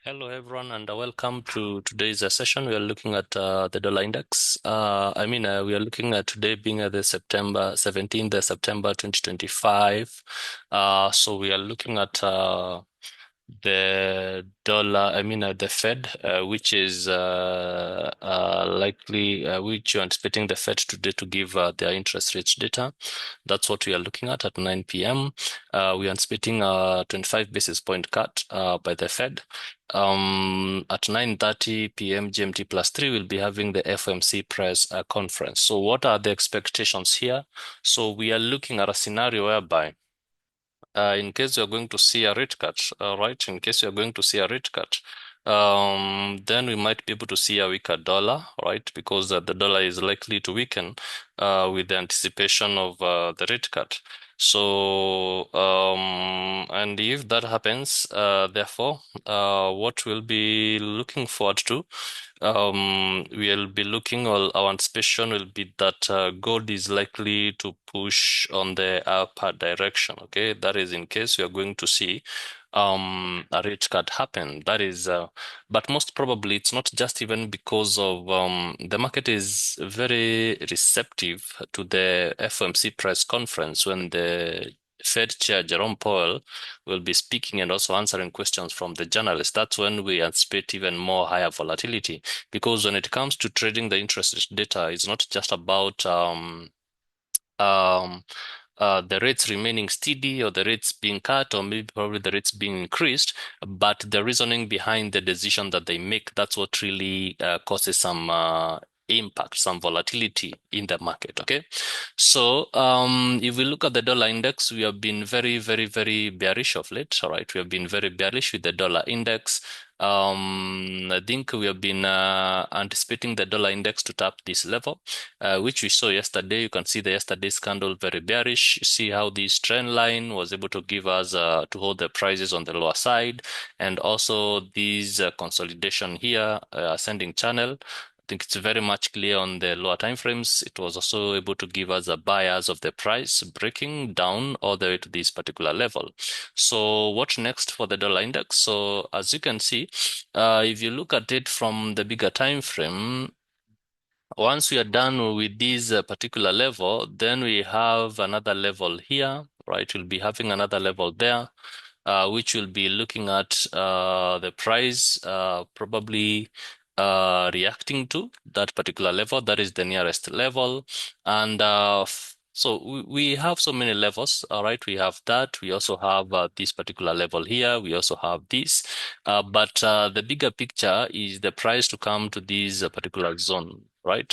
Hello, everyone, and welcome to today's session. We are looking at the dollar index. We are looking at today being the September 17th, September 2025. So we are looking at the dollar, the Fed, which is which you're anticipating the Fed today to give their interest rates data. That's what we are looking at 9 p.m. We are anticipating a 25 basis point cut by the Fed. At 9:30 p.m. GMT plus 3, we'll be having the FOMC press conference. So what are the expectations here? So we are looking at a scenario whereby in case you're going to see a rate cut, right? In case you're going to see a rate cut, then we might be able to see a weaker dollar, right? Because the dollar is likely to weaken with the anticipation of the rate cut. So, and if that happens, therefore, what we'll be looking forward to, we'll be looking, or our anticipation will be that gold is likely to push on the upper direction. Okay, that is in case we are going to see a rate cut happen. That is, but most probably it's not just even because of the market is very receptive to the FOMC press conference when the Fed Chair Jerome Powell will be speaking and also answering questions from the journalists. That's when we anticipate even more higher volatility, because when it comes to trading the interest rate data, it's not just about um, the rates remaining steady or the rates being cut or maybe probably the rates being increased, but the reasoning behind the decision that they make, that's what really causes some impact, some volatility in the market. Okay. So if we look at the dollar index, we have been very, very, very bearish of late. All right. We have been very bearish with the dollar index. I think we have been anticipating the dollar index to tap this level, which we saw yesterday. You can see the yesterday's candle very bearish. You see how this trend line was able to give us to hold the prices on the lower side, and also this consolidation here, ascending channel. I think it's very much clear on the lower time frames. It was also able to give us a bias of the price breaking down all the way to this particular level. So what next for the dollar index? So as you can see, if you look at it from the bigger time frame, once we are done with this particular level, then we have another level here, right? We'll be having another level there, which will be looking at the price probably reacting to that particular level. That is the nearest level. And so we have so many levels, all right? We have that. We also have this particular level here. We also have this. But the bigger picture is the price to come to this particular zone, right?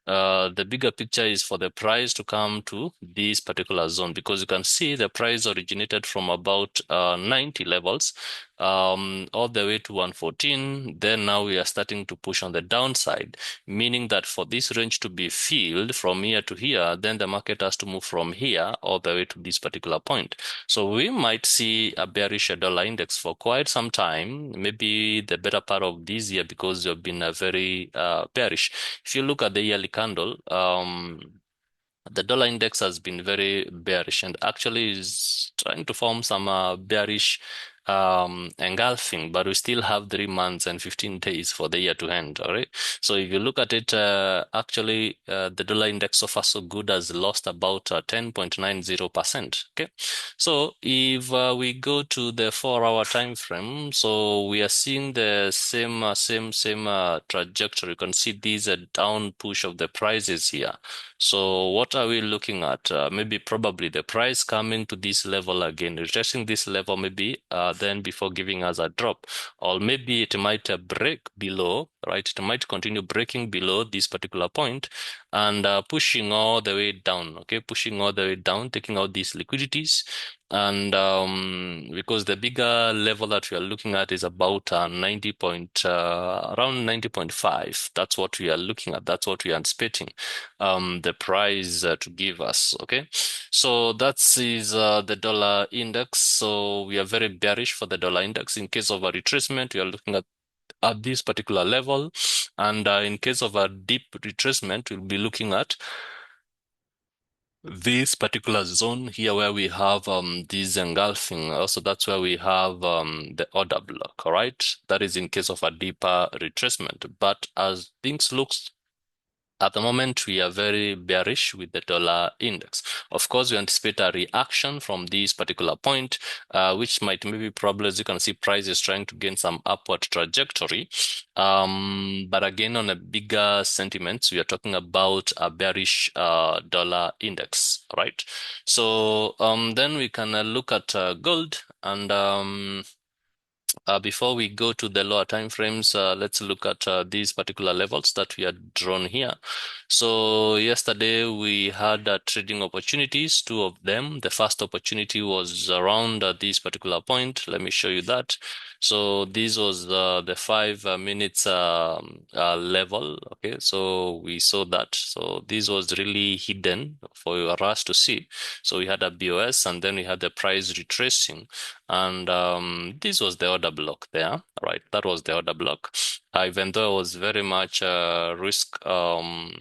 The bigger picture is for the price to come to this particular zone, because you can see the price originated from about 90 levels all the way to 114. Then now we are starting to push on the downside, meaning that for this range to be filled from here to here, then the market has to move from here all the way to this particular point. So we might see a bearish dollar index for quite some time, maybe the better part of this year, because you've been very bearish. If you look at the yearly candle, the dollar index has been very bearish and actually is trying to form some bearish engulfing, but we still have 3 months and 15 days for the year to end. All right. So if you look at it, actually, the dollar index so far so good has lost about 10.90%. Okay. So if we go to the 4-hour time frame, so we are seeing the same trajectory. You can see these down push of the prices here. So what are we looking at? Maybe probably the price coming to this level again, retesting this level maybe, then before giving us a drop, or maybe it might break below, right? It might continue breaking below this particular point and pushing all the way down, okay? Pushing all the way down, taking out these liquidities. And because the bigger level that we are looking at is about around 90.5. That's what we are looking at. That's what we are anticipating the price to give us. Okay, so that is the dollar index. So we are very bearish for the dollar index. In case of a retracement, we are looking at this particular level, and in case of a deep retracement, we'll be looking at this particular zone here where we have this engulfing, also that's where we have the order block, all right? That is in case of a deeper retracement. But as things looks at the moment, we are very bearish with the dollar index. Of course, we anticipate a reaction from this particular point, which might maybe probably, as you can see, price is trying to gain some upward trajectory. But again, on a bigger sentiment, we are talking about a bearish dollar index, right? So then we can look at gold and before we go to the lower time frames, let's look at these particular levels that we had drawn here. So yesterday we had trading opportunities, two of them. The first opportunity was around this particular point. Let me show you that. So this was the 5 minutes level. Okay, so we saw that. So this was really hidden for us to see. So we had a BOS and then we had the price retracing. And this was the order block there, right? That was the order block. Even though I was very much risk, I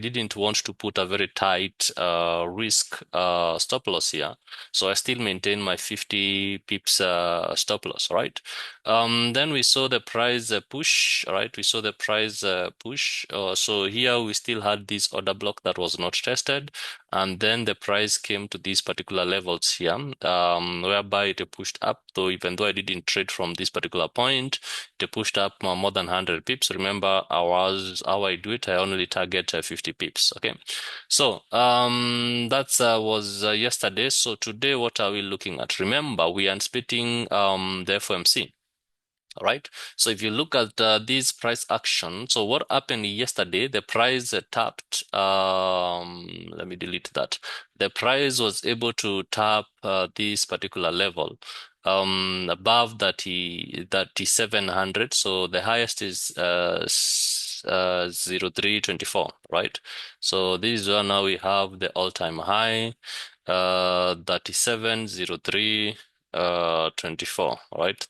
didn't want to put a very tight risk stop loss here, so I still maintain my 50 pips stop loss, right? Then we saw the price push, right? We saw the price push. So here we still had this order block that was not tested, and then the price came to these particular levels here, whereby it pushed up. Though even though I didn't trade from this particular point, it pushed up more than 100 pips. Remember, how I do it. I only target 50 pips. Okay, so that's was yesterday. So today, what are we looking at? Remember, we are splitting the FOMC. All right. So if you look at this price action, so what happened yesterday, the price tapped, let me delete that. The price was able to tap this particular level above 3700. So the highest is 0324, right? So this one now we have the all-time high 3703 24, right?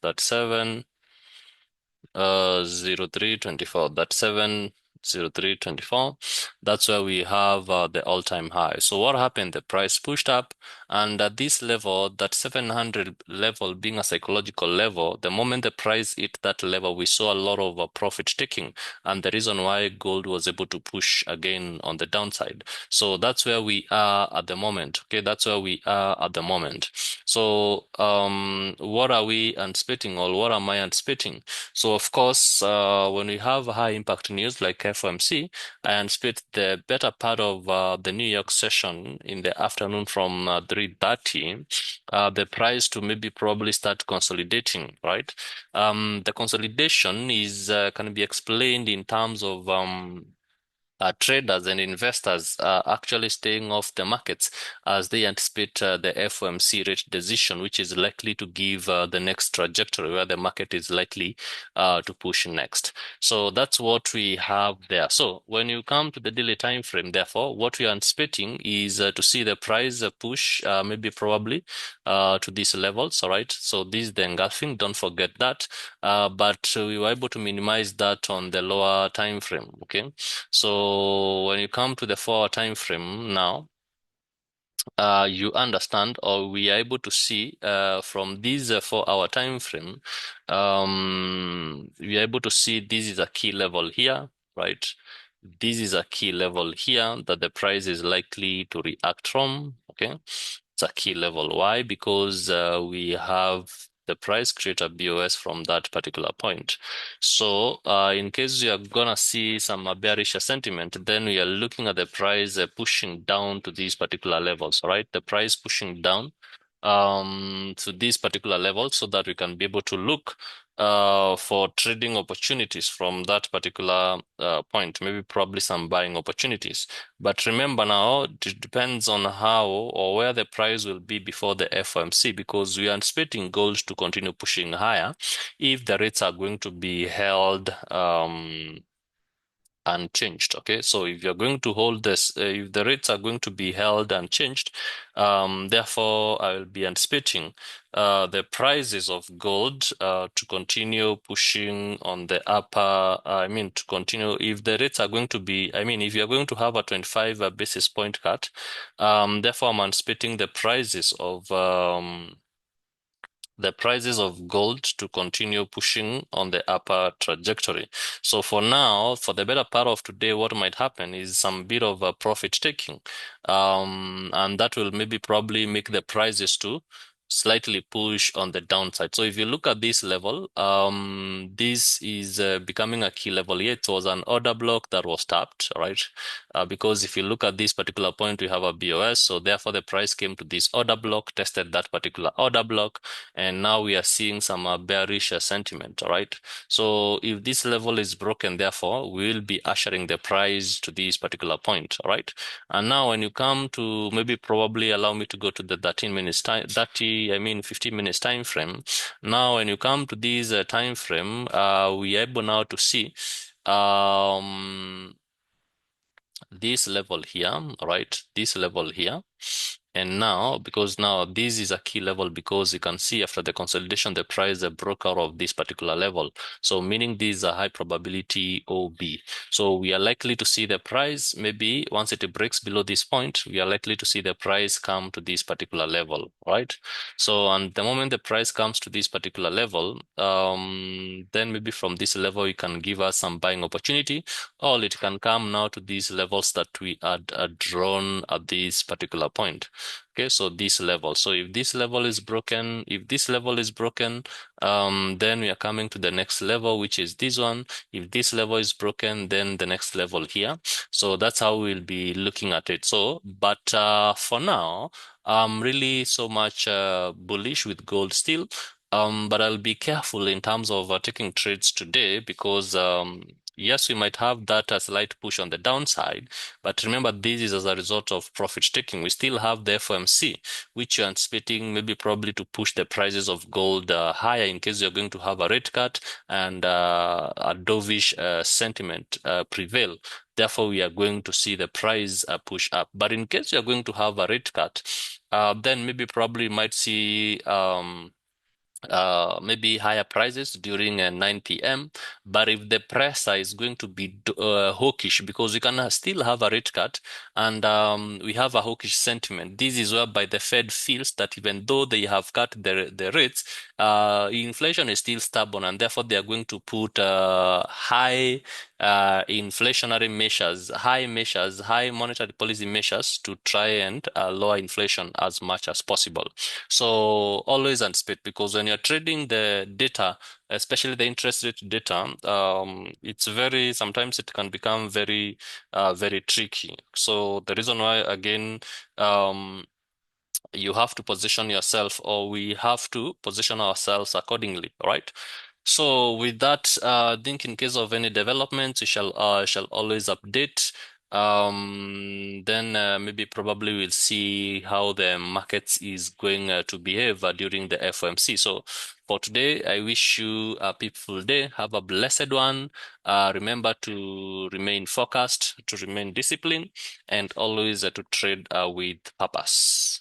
0324. That's 70324. That's where we have the all-time high. So what happened? The price pushed up, and at this level, that 700 level being a psychological level, the moment the price hit that level, we saw a lot of profit taking, and the reason why gold was able to push again on the downside. So that's where we are at the moment. Okay, that's where we are at the moment. So what are we anticipating, or what am I anticipating? So of course, when we have high impact news like FOMC, I anticipate the better part of the New York session in the afternoon from 3:30, the price to maybe probably start consolidating, right? The consolidation is can be explained in terms of traders and investors are actually staying off the markets as they anticipate the FOMC rate decision, which is likely to give the next trajectory where the market is likely to push next. So that's what we have there. So when you come to the daily time frame, therefore, what we are anticipating is to see the price push maybe probably to these levels. All right. So this is the engulfing. Don't forget that. But we were able to minimize that on the lower time frame. Okay. So when you come to the 4 hour time frame now, you understand, or we are able to see from this 4 hour time frame, we are able to see this is a key level here, right? This is a key level here that the price is likely to react from. Okay, it's a key level. Why? Because we have the price create a BOS from that particular point. So in case you are gonna see some bearish sentiment, then we are looking at the price pushing down to these particular levels, right? The price pushing down to these particular levels so that we can be able to look for trading opportunities from that particular point, maybe probably some buying opportunities. But remember now, it depends on how or where the price will be before the FOMC, because we are anticipating gold to continue pushing higher if the rates are going to be held unchanged. Okay, so if you're going to hold this, if the rates are going to be held unchanged, therefore I will be anticipating the prices of gold to continue pushing on the upper. I mean, to continue if the rates are going to be. I mean, if you're going to have a 25 basis point cut, therefore I'm anticipating the prices of gold to continue pushing on the upper trajectory. So for now, for the better part of today, what might happen is some bit of a profit taking. And that will maybe probably make the prices to slightly push on the downside. So if you look at this level, this is becoming a key level here. It was an order block that was tapped, right? Because if you look at this particular point, we have a BOS. So therefore the price came to this order block, tested that particular order block, and now we are seeing some bearish sentiment, all right? So if this level is broken, therefore, we'll be ushering the price to this particular point, all right? And now when you come to maybe probably allow me to go to the 13 minutes time, 15 minutes time frame. Now, when you come to this time frame, we are able now to see this level here, right? This level here. And now, because now this is a key level, because you can see after the consolidation, the price broke out of this particular level. So meaning this is a high probability OB. So we are likely to see the price, maybe once it breaks below this point, we are likely to see the price come to this particular level, right? So, and the moment the price comes to this particular level, then maybe from this level, it can give us some buying opportunity, or it can come now to these levels that we had drawn at this particular point. Okay, so this level. So if this level is broken, then we are coming to the next level, which is this one. If this level is broken, then the next level here. So that's how we'll be looking at it. So, but for now, I'm really so much bullish with gold still. But I'll be careful in terms of taking trades today because yes, we might have that a slight push on the downside, but remember this is as a result of profit taking. We still have the FOMC, which you're anticipating maybe probably to push the prices of gold higher in case you're going to have a rate cut and a dovish sentiment prevail. Therefore, we are going to see the price push up. But in case you're going to have a rate cut, then maybe probably might see maybe higher prices during 9 p.m. But if the pressure is going to be hawkish, because we can still have a rate cut and we have a hawkish sentiment, this is whereby the Fed feels that even though they have cut the rates, inflation is still stubborn, and therefore they are going to put high inflationary measures, high monetary policy measures to try and lower inflation as much as possible. So always anticipate, because when you're trading the data, especially the interest rate data, sometimes it can become very tricky. So the reason why, again, you have to position yourself, or we have to position ourselves accordingly, right? So with that, I think in case of any developments, we shall always update. Then maybe probably we'll see how the markets is going to behave during the FOMC. So for today, I wish you a peaceful day. Have a blessed one. Remember to remain focused, to remain disciplined, and always to trade with purpose.